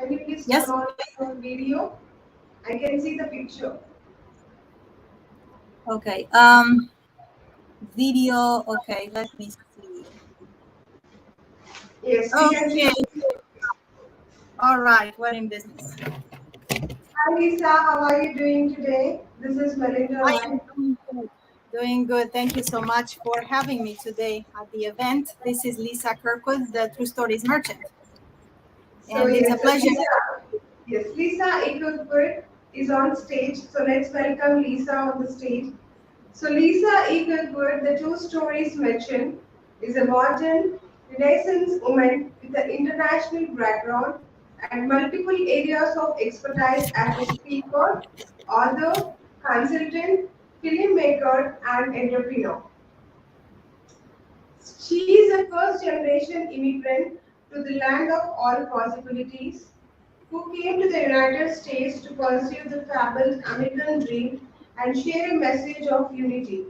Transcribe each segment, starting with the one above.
Can you please turn Yes. on your video? I can see the picture. Okay. Video. Okay. Let me see. Yes, we can see. Okay. All right. We're in business. Hi Lisa, how are you doing today? This is Melinda, I am right? doing good. Doing good. Thank you so much for having me today at the event. This is Lisa Kirkwood, the True Stories Merchant, So and it's a yes, pleasure. Lisa Kirkwood is on stage. So let's welcome Lisa on the stage. So Lisa Kirkwood, the Two Stories Merchant, is a modern Renaissance woman with an international background and multiple areas of expertise as a speaker, author, consultant, filmmaker, and entrepreneur. She is a first generation immigrant to the land of all possibilities who came to the United States to pursue the fabled American dream and share a message of unity.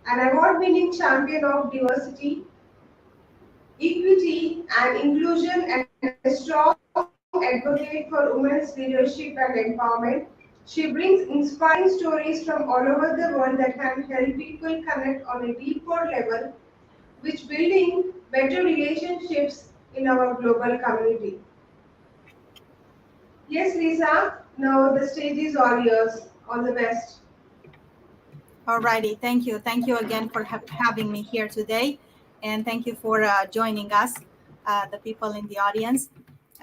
An award winning champion of diversity, equity, and inclusion, and a strong advocate for women's leadership and empowerment. She brings inspiring stories from all over the world that can help people connect on a deeper level, which building better relationships in our global community. Yes, Lisa, now the stage is all yours. All the best. All righty. Thank you. Thank you again for having me here today, and thank you for joining us, the people in the audience.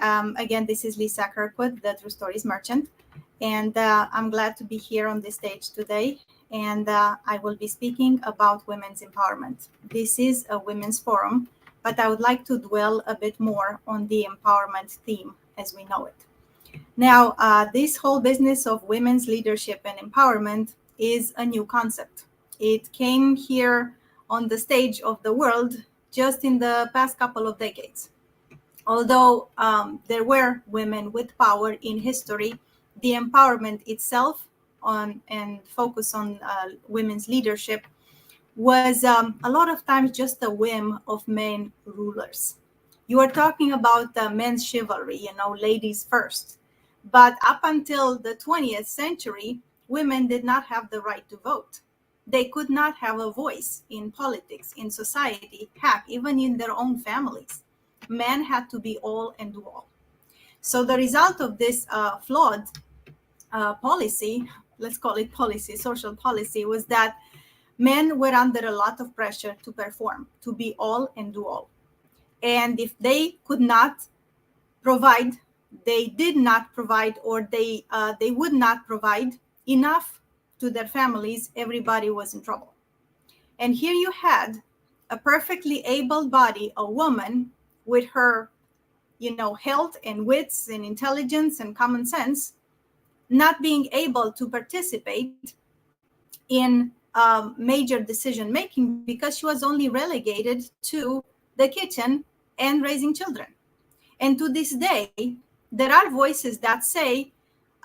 Again, this is Lisa Kirkwood, the True Stories Merchant, and I'm glad to be here on this stage today. And I will be speaking about women's empowerment. This is a women's forum, but I would like to dwell a bit more on the empowerment theme as we know it. Now, this whole business of women's leadership and empowerment is a new concept. It came here on the stage of the world just in the past couple of decades. Although there were women with power in history, the empowerment itself and focus on women's leadership was a lot of times just a whim of men rulers. You are talking about men's chivalry, ladies first. But up until the 20th century, women did not have the right to vote. They could not have a voice in politics, in society, heck, even in their own families. Men had to be all and do all. So the result of this flawed policy, let's call it policy, social policy, was that men were under a lot of pressure to perform, to be all and do all. And if they could not provide, they did not provide, or they would not provide enough to their families, everybody was in trouble. And here you had a perfectly able body, a woman with her, health and wits and intelligence and common sense, not being able to participate in major decision making because she was only relegated to the kitchen and raising children. And to this day, there are voices that say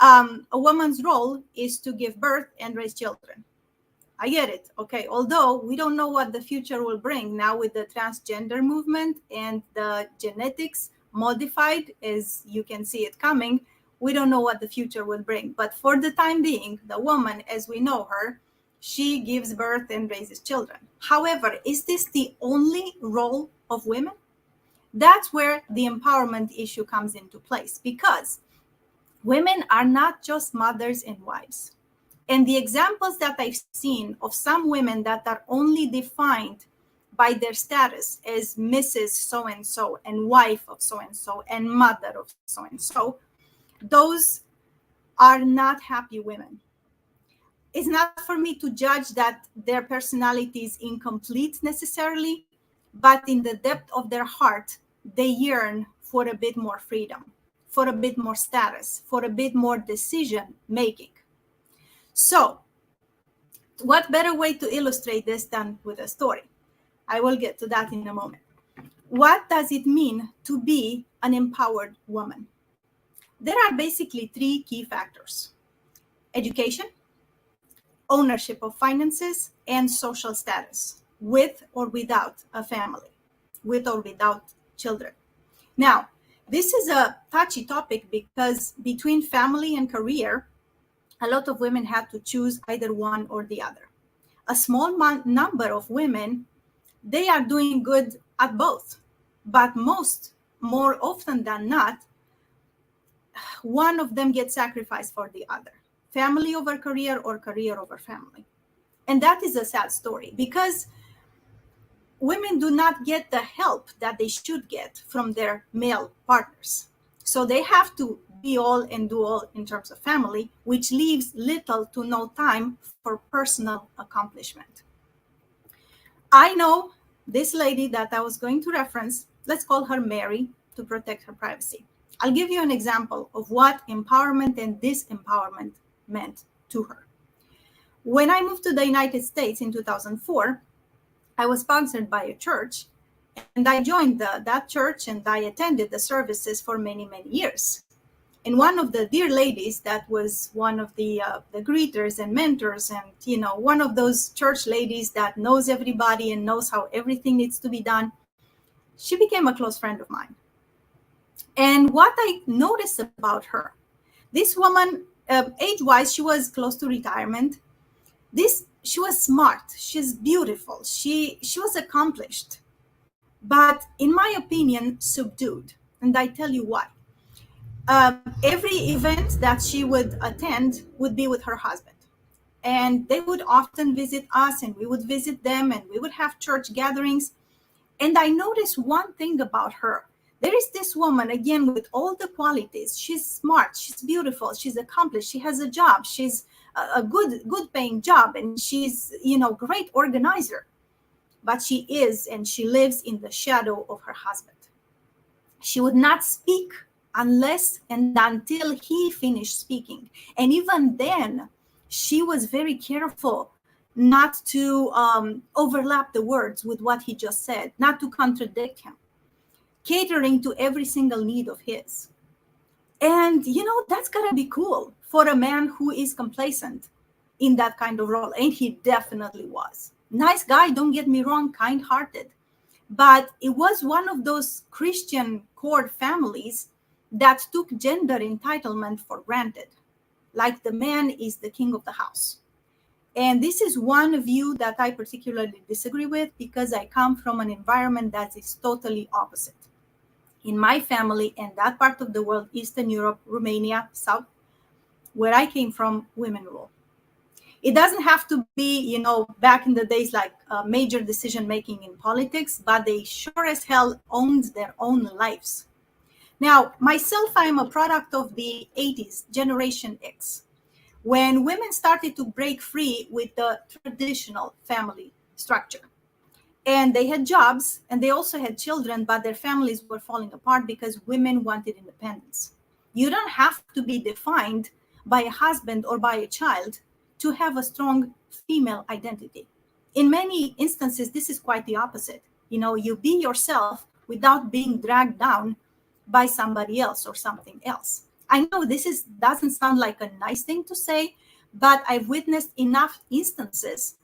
a woman's role is to give birth and raise children. I get it. Okay. Although we don't know what the future will bring now with the transgender movement and the genetics modified, as you can see it coming, we don't know what the future will bring. But for the time being, the woman, as we know her, she gives birth and raises children. However, is this the only role of women? That's where the empowerment issue comes into place, because women are not just mothers and wives. And the examples that I've seen of some women that are only defined by their status as Mrs. So-and-so and wife of so-and-so and mother of so-and-so, those are not happy women. It's not for me to judge that their personality is incomplete necessarily, but in the depth of their heart, they yearn for a bit more freedom, for a bit more status, for a bit more decision making. So, what better way to illustrate this than with a story? I will get to that in a moment. What does it mean to be an empowered woman? There are basically three key factors: education, ownership of finances, and social status, with or without a family, with or without children. Now, This is a touchy topic because between family and career, a lot of women had to choose either one or the other. A small number of women, they are doing good at both, but more often than not, one of them gets sacrificed for the other, family over career or career over family. And that is a sad story because women do not get the help that they should get from their male partners. So they have to be all and do all in terms of family, which leaves little to no time for personal accomplishment. I know this lady that I was going to reference, let's call her Mary to protect her privacy. I'll give you an example of what empowerment and disempowerment meant to her. When I moved to the United States in 2004, I was sponsored by a church, and I joined that church and I attended the services for many, many years. And one of the dear ladies that was one of the greeters and mentors, and one of those church ladies that knows everybody and knows how everything needs to be done, she became a close friend of mine. And what I noticed about her, this woman, age-wise, she was close to retirement. She was smart, she's beautiful, she was accomplished, but in my opinion, subdued. And I tell you why. Every event that she would attend would be with her husband. And they would often visit us and we would visit them and we would have church gatherings. And I noticed one thing about her. There is this woman, again, with all the qualities. She's smart, she's beautiful, she's accomplished, she has a job, she's a good paying job, and she's, great organizer. But she is, and she lives in the shadow of her husband. She would not speak unless and until he finished speaking. And even then, she was very careful not to overlap the words with what he just said, not to contradict him, catering to every single need of his. And, that's gotta be cool for a man who is complacent in that kind of role. And he definitely was. Nice guy, don't get me wrong, kind-hearted. But it was one of those Christian core families that took gender entitlement for granted. Like the man is the king of the house. And this is one view that I particularly disagree with because I come from an environment that is totally opposite. In my family and that part of the world, Eastern Europe, Romania, South, where I came from, women rule. It doesn't have to be, back in the days like major decision making in politics, but they sure as hell owned their own lives. Now, myself, I'm a product of the 80s, Generation X, when women started to break free with the traditional family structure. And they had jobs and they also had children, but their families were falling apart because women wanted independence. You don't have to be defined by a husband or by a child to have a strong female identity. In many instances, this is quite the opposite. You be yourself without being dragged down by somebody else or something else. I know this doesn't sound like a nice thing to say, but I've witnessed enough instances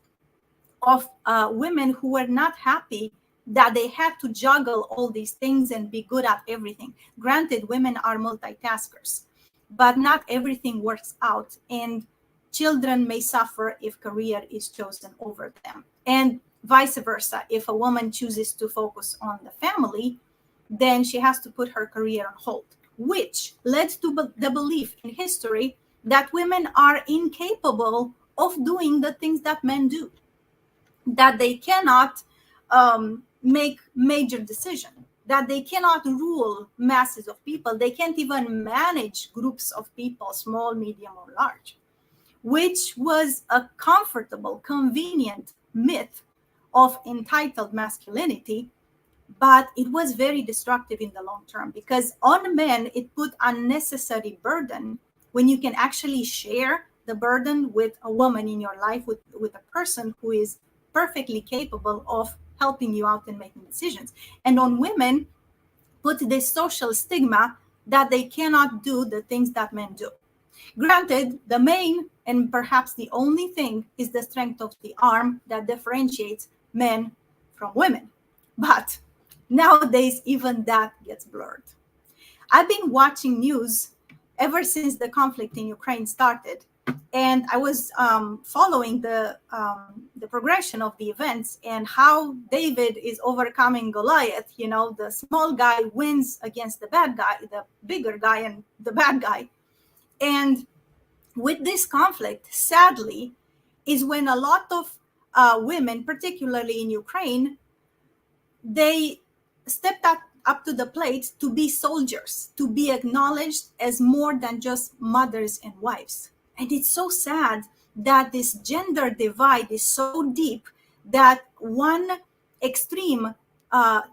of women who were not happy that they had to juggle all these things and be good at everything. Granted, women are multitaskers, but not everything works out, and children may suffer if career is chosen over them. And vice versa, if a woman chooses to focus on the family, then she has to put her career on hold, which led to the belief in history that women are incapable of doing the things that men do, that they cannot make major decisions, that they cannot rule masses of people, they can't even manage groups of people, small, medium, or large, which was a comfortable, convenient myth of entitled masculinity. But it was very destructive in the long term because on men, it put unnecessary burden when you can actually share the burden with a woman in your life, with a person who is perfectly capable of helping you out and making decisions. And on women, put this social stigma that they cannot do the things that men do. Granted, the main and perhaps the only thing is the strength of the arm that differentiates men from women. But nowadays, even that gets blurred. I've been watching news ever since the conflict in Ukraine started, and I was following the progression of the events and how David is overcoming Goliath. You know, the small guy wins against the bad guy, the bigger guy, and the bad guy. And with this conflict, sadly, is when a lot of women, particularly in Ukraine, they stepped up to the plate to be soldiers, to be acknowledged as more than just mothers and wives. And it's so sad that this gender divide is so deep that one extreme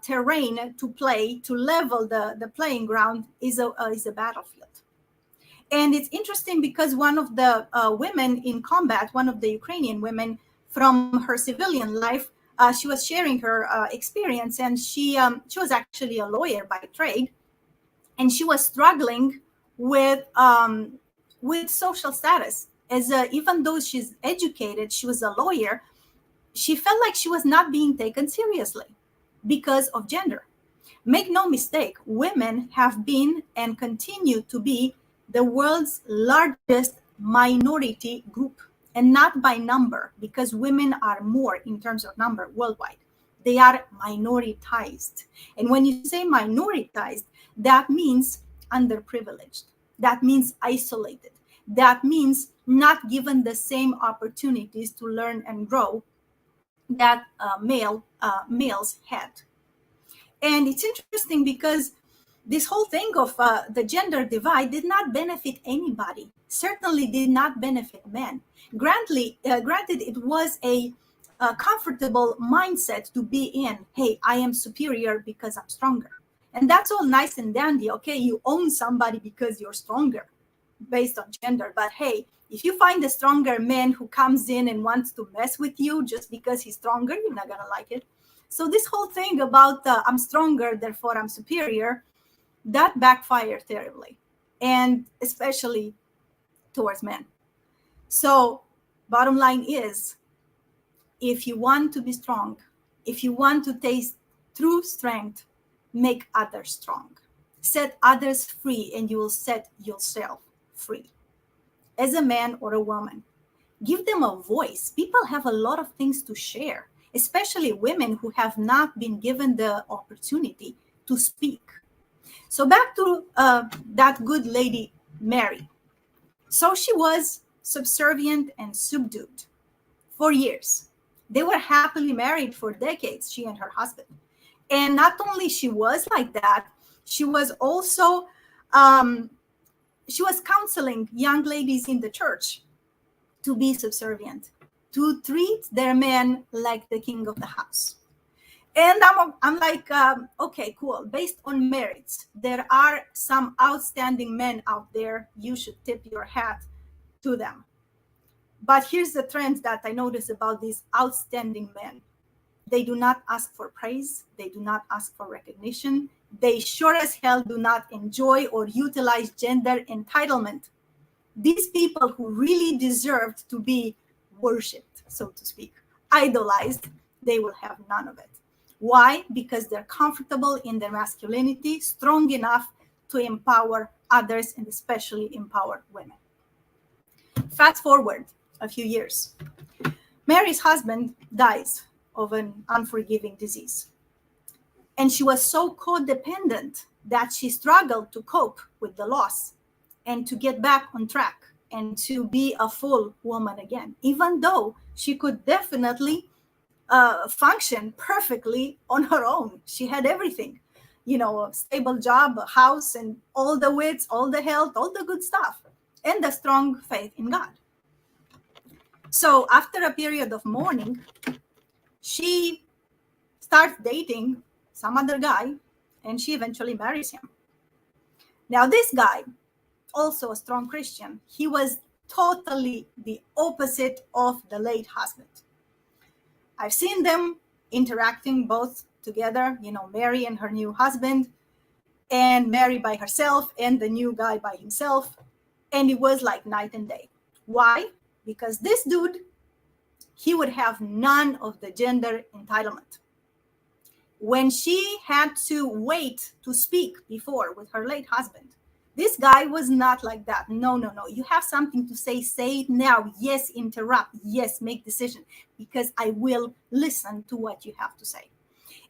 terrain to play, to level the playing ground, is a battlefield. And it's interesting because one of the women in combat, one of the Ukrainian women from her civilian life, she was sharing her experience, and she was actually a lawyer by trade, and she was struggling with social status. Even though she's educated, she was a lawyer. She felt like she was not being taken seriously because of gender. Make no mistake, women have been and continue to be the world's largest minority group, and not by number, because women are more in terms of number worldwide. They are minoritized. And when you say minoritized, that means underprivileged. That means isolated. That means not given the same opportunities to learn and grow that males had. And it's interesting because this whole thing of the gender divide did not benefit anybody, certainly did not benefit men. Granted, it was a comfortable mindset to be in. Hey, I am superior because I'm stronger. And that's all nice and dandy. Okay, you own somebody because you're stronger based on gender. But hey, if you find a stronger man who comes in and wants to mess with you just because he's stronger, you're not going to like it. So this whole thing about I'm stronger, therefore I'm superior, that backfired terribly, and especially towards men. So bottom line is, if you want to be strong, if you want to taste true strength, make others strong. Set others free, and you will set yourself free. As a man or a woman, give them a voice. People have a lot of things to share, especially women who have not been given the opportunity to speak. So back to that good lady, Mary. So she was subservient and subdued for years. They were happily married for decades, she and her husband. And not only she was like that, she was also, she was counseling young ladies in the church to be subservient, to treat their men like the king of the house. And I'm like, okay, cool. Based on merits, there are some outstanding men out there. You should tip your hat to them. But here's the trend that I notice about these outstanding men. They do not ask for praise. They do not ask for recognition. They sure as hell do not enjoy or utilize gender entitlement. These people who really deserved to be worshipped, so to speak, idolized, they will have none of it. Why? Because they're comfortable in their masculinity, strong enough to empower others, and especially empower women. Fast forward a few years. Mary's husband dies of an unforgiving disease. And she was so codependent that she struggled to cope with the loss and to get back on track and to be a full woman again, even though she could definitely function perfectly on her own. She had everything, you know, a stable job, a house, and all the wits, all the health, all the good stuff, and a strong faith in God. So after a period of mourning, she starts dating some other guy, and she eventually marries him. Now, this guy, also a strong Christian, he was totally the opposite of the late husband. I've seen them interacting both together, you know, Mary and her new husband, and Mary by herself, and the new guy by himself. And it was like night and day. Why? Because this dude, he would have none of the gender entitlement. when she had to wait to speak before with her late husband. This guy was not like that. No, no, no. You have something to say it now. Yes, interrupt. Yes, make decision, because I will listen to what you have to say.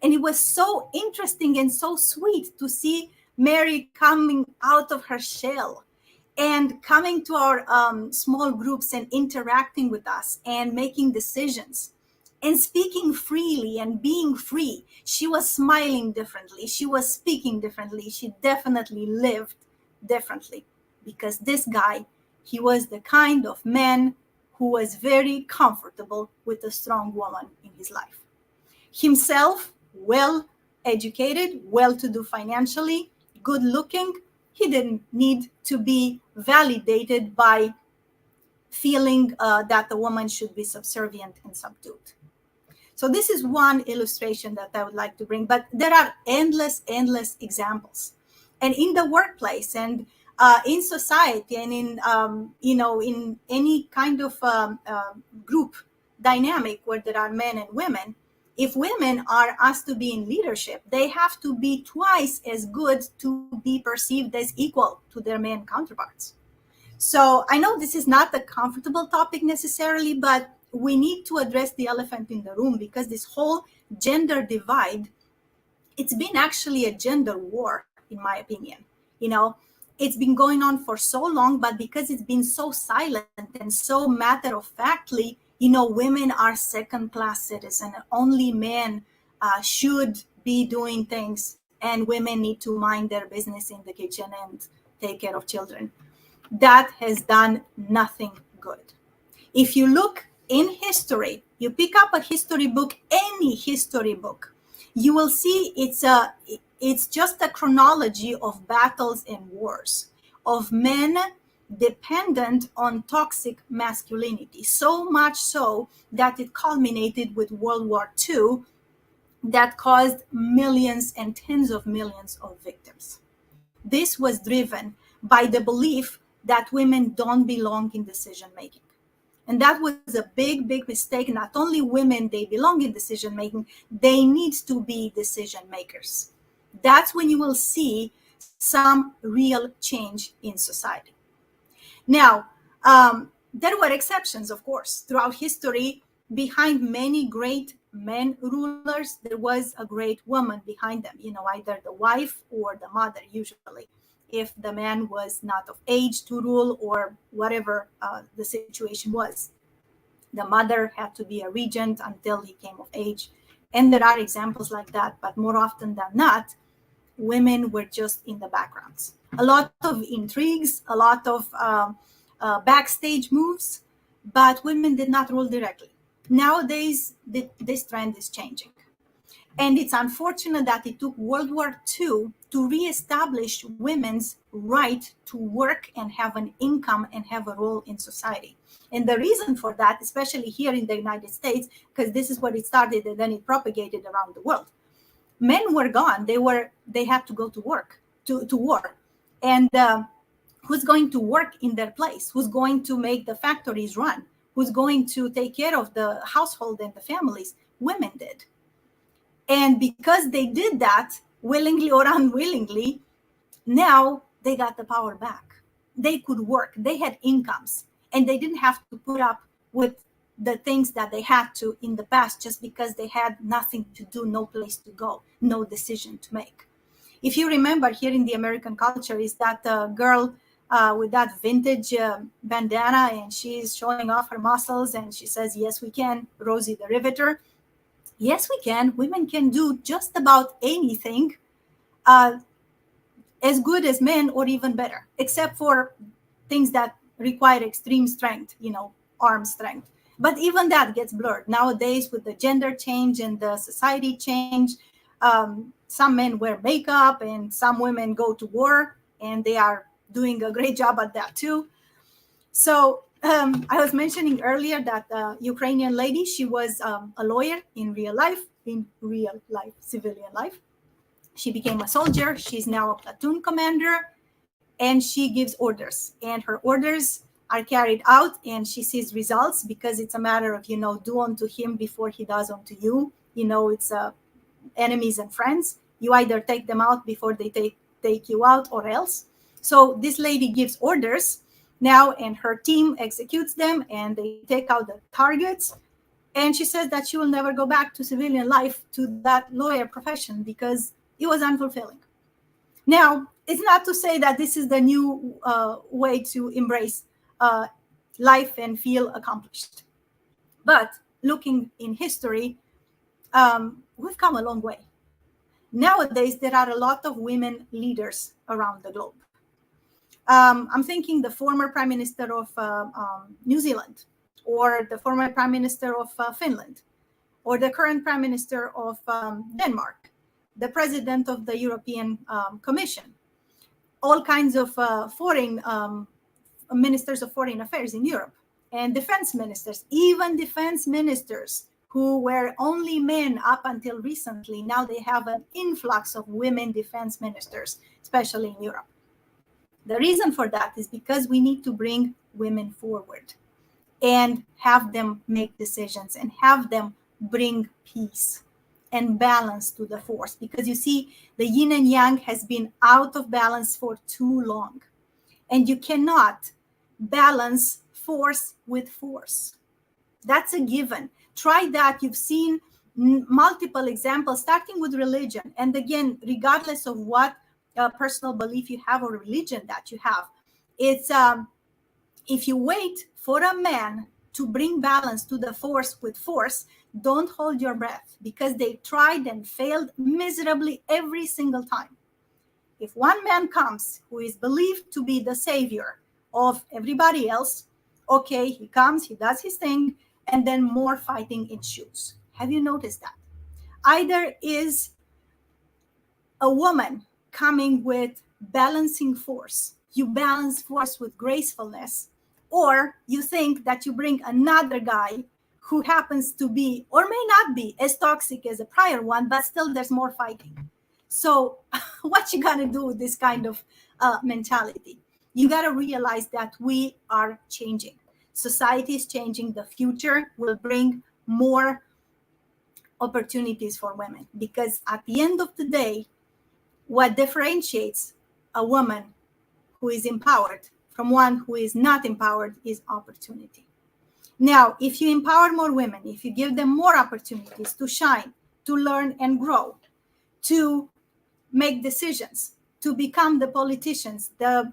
And it was so interesting and so sweet to see Mary coming out of her shell and coming to our small groups and interacting with us and making decisions and speaking freely and being free. She was smiling differently. She was speaking differently. She definitely lived differently, because this guy, he was the kind of man who was very comfortable with a strong woman in his life. Himself, well educated, well to do financially, good looking, he didn't need to be validated by feeling that the woman should be subservient and subdued. So this is one illustration that I would like to bring, but there are endless examples. And in the workplace and in society and in, in any kind of group dynamic where there are men and women, if women are asked to be in leadership, they have to be twice as good to be perceived as equal to their male counterparts. So I know this is not a comfortable topic necessarily, but we need to address the elephant in the room, because this whole gender divide, it's been actually a gender war, in my opinion. It's been going on for so long, but because it's been so silent and so matter of factly, women are second-class citizens. Only men should be doing things, and women need to mind their business in the kitchen and take care of children. That has done nothing good. If you look in history, you pick up a history book, any history book, you will see it's just a chronology of battles and wars, of men dependent on toxic masculinity, so much so that it culminated with World War II, that caused millions and tens of millions of victims. This was driven by the belief that women don't belong in decision making. And that was a big mistake. Not only women, they belong in decision making, they need to be decision makers. That's when you will see some real change in society. Now, there were exceptions, of course. Throughout history, behind many great men rulers, there was a great woman behind them, either the wife or the mother, usually, if the man was not of age to rule or whatever the situation was. The mother had to be a regent until he came of age. And there are examples like that, but more often than not, women were just in the backgrounds. A lot of intrigues, a lot of backstage moves, but women did not rule directly. Nowadays, this trend is changing. And it's unfortunate that it took World War II to reestablish women's right to work and have an income and have a role in society. And the reason for that, especially here in the United States, because this is where it started and then it propagated around the world. Men were gone. They had to go to work, to war. And who's going to work in their place? Who's going to make the factories run? Who's going to take care of the household and the families? Women did. And because they did that, willingly or unwillingly, now they got the power back. They could work. They had incomes. And they didn't have to put up with the things that they had to in the past just because they had nothing to do, no place to go, no decision to make. If you remember, here in the American culture is that girl with that vintage bandana, and she's showing off her muscles, and she says, yes, we can, Rosie the Riveter. Yes, we can. Women can do just about anything as good as men or even better, except for things that require extreme strength, arm strength. But even that gets blurred. Nowadays, with the gender change and the society change, some men wear makeup and some women go to war, and they are doing a great job at that too. So I was mentioning earlier that Ukrainian lady, she was a lawyer in real life, civilian life. She became a soldier. She's now a platoon commander, and she gives orders. And her orders are carried out, and she sees results because it's a matter of, do unto him before he does unto you. It's enemies and friends. You either take them out before they take you out, or else. So this lady gives orders now, and her team executes them, and they take out the targets. And she says that she will never go back to civilian life, to that lawyer profession, because it was unfulfilling. Now, it's not to say that this is the new way to embrace life and feel accomplished. But looking in history, we've come a long way. Nowadays, there are a lot of women leaders around the globe. I'm thinking the former Prime Minister of New Zealand, or the former Prime Minister of Finland, or the current Prime Minister of Denmark, the President of the European Commission, all kinds of foreign ministers of foreign affairs in Europe, and defense ministers, even defense ministers who were only men up until recently. Now they have an influx of women defense ministers, especially in Europe. The reason for that is because we need to bring women forward and have them make decisions and have them bring peace and balance to the force. Because you see, the yin and yang has been out of balance for too long. And you cannot balance force with force. That's a given. Try that. You've seen multiple examples, starting with religion. And again, regardless of what personal belief you have or religion that you have, it's if you wait for a man to bring balance to the force with force, don't hold your breath, because they tried and failed miserably every single time. If one man comes who is believed to be the savior of everybody else, okay, he comes, he does his thing, and then more fighting ensues. Have you noticed that? Either is a woman coming with balancing force, you balance force with gracefulness, or you think that you bring another guy who happens to be, or may not be, as toxic as a prior one, but still there's more fighting. So what you gotta do with this kind of mentality? You gotta realize that we are changing. Society is changing. The future will bring more opportunities for women, because at the end of the day, what differentiates a woman who is empowered from one who is not empowered is opportunity. Now, if you empower more women, if you give them more opportunities to shine, to learn and grow, to make decisions, to become the politicians, the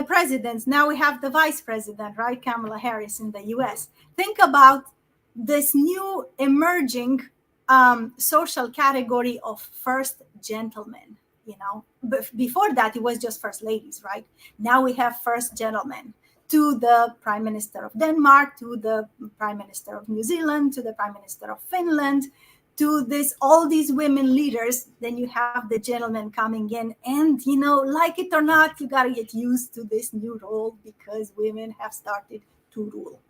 presidents. Now we have the vice president, right? Kamala Harris in the US. Think about this new emerging social category of first gentlemen. You know, before that, it was just first ladies, right? Now we have first gentlemen, to the Prime Minister of Denmark, to the Prime Minister of New Zealand, to the Prime Minister of Finland, to all these women leaders. Then you have the gentlemen coming in, and you know, like it or not, you got to get used to this new role, because women have started to rule.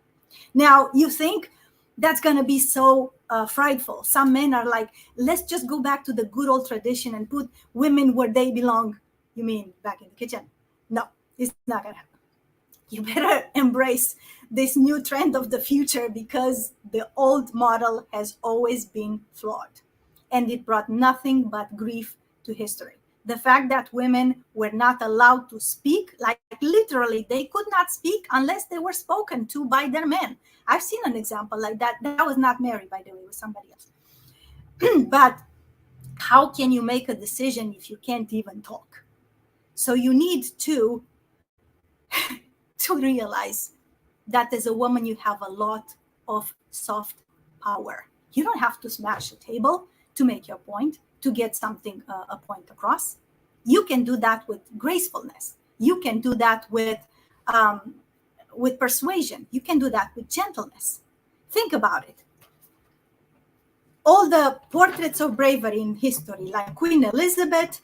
Now you think that's going to be so frightful. Some men are like, let's just go back to the good old tradition and put women where they belong. You mean back in the kitchen? No, it's not going to happen. You better embrace this new trend of the future, because the old model has always been flawed, and it brought nothing but grief to history. The fact that women were not allowed to speak, like literally they could not speak unless they were spoken to by their men. I've seen an example like that. That was not Mary, by the way, it was somebody else. But how can you make a decision if you can't even talk? So you need to realize that as a woman, you have a lot of soft power. You don't have to smash a table to make your point, to get something, a point across. You can do that with gracefulness. You can do that with persuasion. You can do that with gentleness. Think about it. All the portraits of bravery in history, like Queen Elizabeth,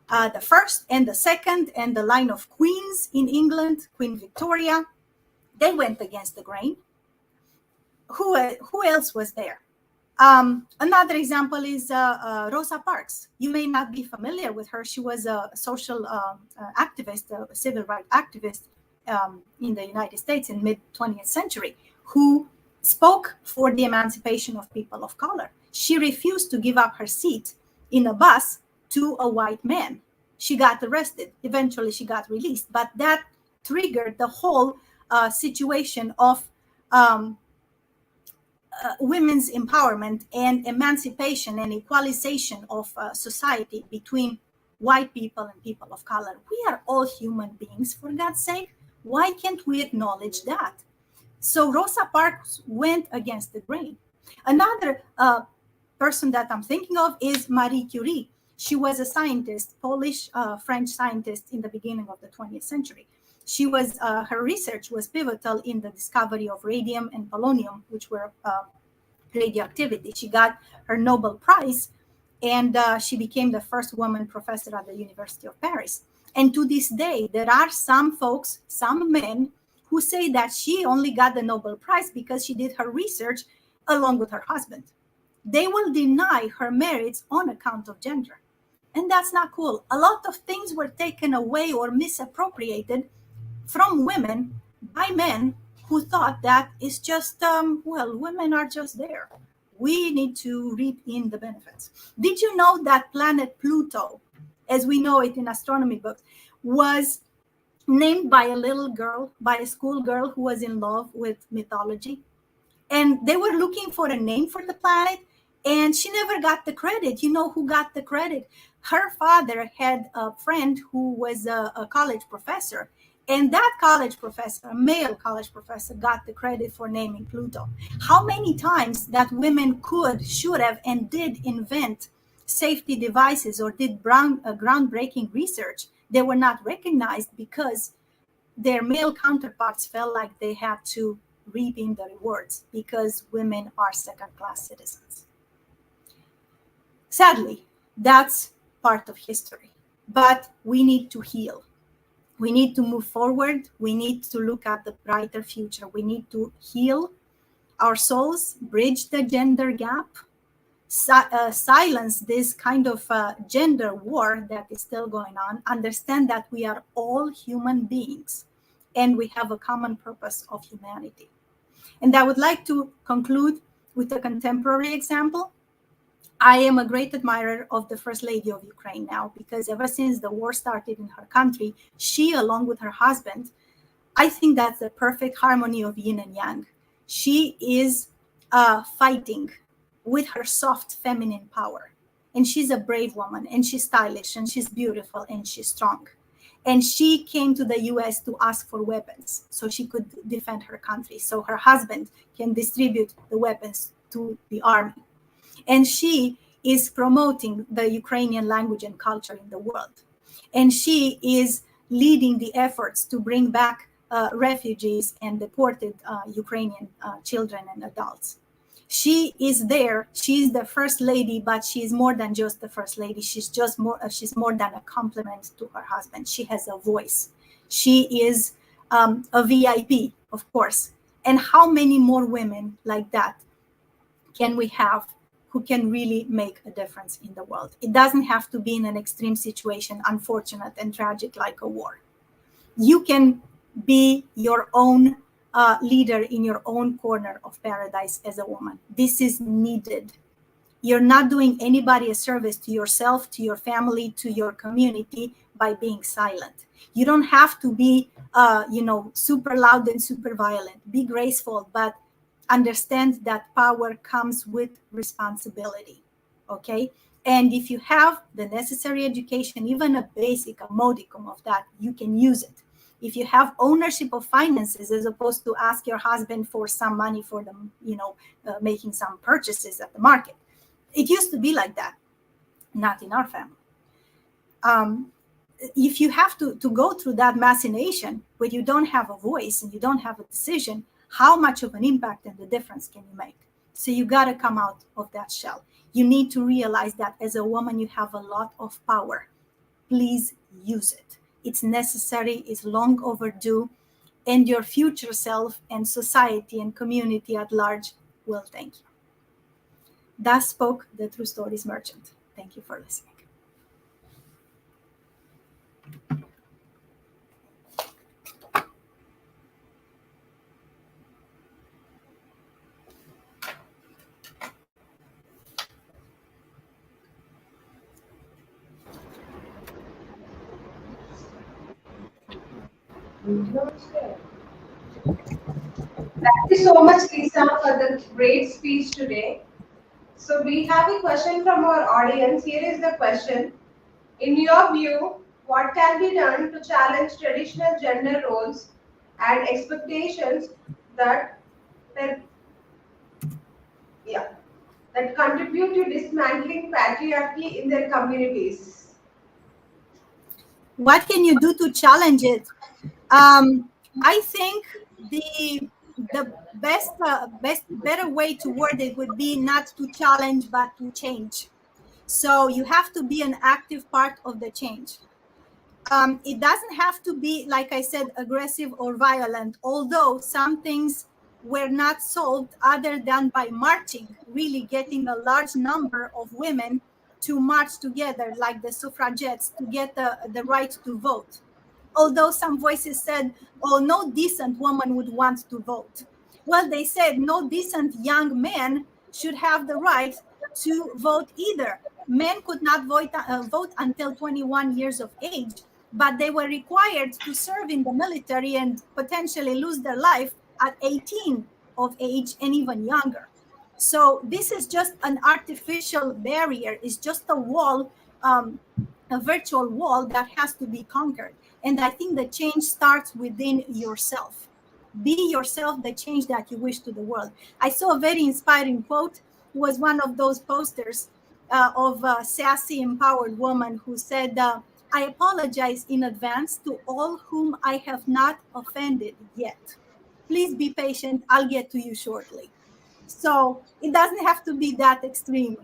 the first and the second, and the line of queens in England, Queen Victoria, they went against the grain. Who else was there? Another example is Rosa Parks. You may not be familiar with her. She was a social activist, a civil rights activist in the United States in mid-20th century, who spoke for the emancipation of people of color. She refused to give up her seat in a bus to a white man. She got arrested. Eventually, she got released. But that triggered the whole situation of women's empowerment and emancipation and equalization of society between white people and people of color. We are all human beings, for God's sake. Why can't we acknowledge that? So Rosa Parks went against the grain. Another person that I'm thinking of is Marie Curie. She was a scientist, Polish French scientist in the beginning of the 20th century. She was her research was pivotal in the discovery of radium and polonium, which were radioactivity. She got her Nobel Prize, and she became the first woman professor at the University of Paris. And to this day, there are some folks, some men, who say that she only got the Nobel Prize because she did her research along with her husband. They will deny her merits on account of gender. And that's not cool. A lot of things were taken away or misappropriated from women by men who thought that it's just, well, women are just there. We need to reap in the benefits. Did you know that planet Pluto, as we know it in astronomy books, was named by a little girl, by a schoolgirl who was in love with mythology? And they were looking for a name for the planet, and she never got the credit. You know who got the credit? Her father had a friend who was a college professor, and that college professor, a male college professor, got the credit for naming Pluto. How many times that women could, should have, and did invent safety devices or did groundbreaking research, they were not recognized because their male counterparts felt like they had to reap in the rewards because women are second-class citizens. Sadly, that's part of history, but we need to heal. We need to move forward. We need to look at the brighter future. We need to heal our souls, bridge the gender gap, silence this kind of gender war that is still going on, understand that we are all human beings and we have a common purpose of humanity. And I would like to conclude with a contemporary example. I am a great admirer of the First Lady of Ukraine now, because ever since the war started in her country, she, along with her husband, I think that's the perfect harmony of yin and yang. She is fighting with her soft feminine power. And she's a brave woman, and she's stylish, and she's beautiful, and she's strong. And she came to the US to ask for weapons so she could defend her country, so her husband can distribute the weapons to the army. And she is promoting the Ukrainian language and culture in the world. And she is leading the efforts to bring back refugees and deported Ukrainian children and adults. She is there. She's the first lady, but she's more than just the first lady. She's more than a compliment to her husband. She has a voice. She is a VIP, of course. And how many more women like that can we have who can really make a difference in the world? It doesn't have to be in an extreme situation, unfortunate and tragic like a war. You can be your own leader in your own corner of paradise as a woman. This is needed. You're not doing anybody a service, to yourself, to your family, to your community, by being silent. You don't have to be, super loud and super violent. Be graceful, but understand that power comes with responsibility. Okay? And if you have the necessary education, even a basic, a modicum of that, you can use it. If you have ownership of finances, as opposed to ask your husband for some money for them, making some purchases at the market. It used to be like that, not in our family. If you have to go through that machination where you don't have a voice and you don't have a decision, how much of an impact and the difference can you make? So you got to come out of that shell. You need to realize that as a woman, you have a lot of power. Please use it. It's necessary, it's long overdue, and your future self and society and community at large will thank you. Thus spoke the True Stories merchant. Thank you for listening. Thank you so much, Lisa, for the great speech today. So we have a question from our audience. Here is the question. In your view, what can be done to challenge traditional gender roles and expectations that that yeah that contribute to dismantling patriarchy in their communities? What can you do to challenge it? Um, I think the best better way to word it would be not to challenge but to change. So you have to be an active part of the change. It doesn't have to be, like I said, aggressive or violent, although some things were not solved other than by marching, really getting a large number of women to march together, like the suffragettes, to get the right to vote. Although some voices said, oh, no decent woman would want to vote. Well, they said no decent young man should have the right to vote either. Men could not vote until 21 years of age, but they were required to serve in the military and potentially lose their life at 18 of age and even younger. So this is just an artificial barrier. It's just a wall, a virtual wall that has to be conquered. And I think the change starts within yourself. Be yourself the change that you wish to the world. I saw a very inspiring quote. It was one of those posters of a sassy, empowered woman who said, I apologize in advance to all whom I have not offended yet. Please be patient. I'll get to you shortly. So it doesn't have to be that extreme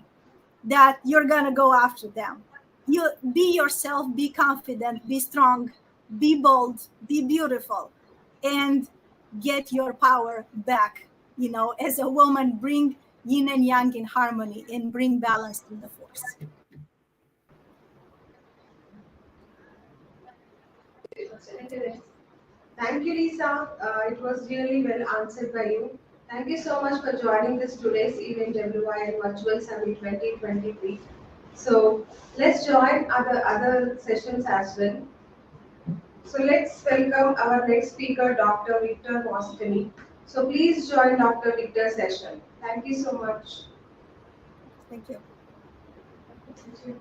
that you're going to go after them. You be yourself, be confident, be strong, be bold, be beautiful, and get your power back. You know, as a woman, bring yin and yang in harmony and bring balance to the force. Thank you, Lisa. It was really well answered by you. Thank you so much for joining this today's event WIN Virtual Summit 2023. So let's join other sessions as well. So let's welcome our next speaker, Dr. Victor Mostany. So please join Dr. Victor's session. Thank you so much. Thank you. Thank you.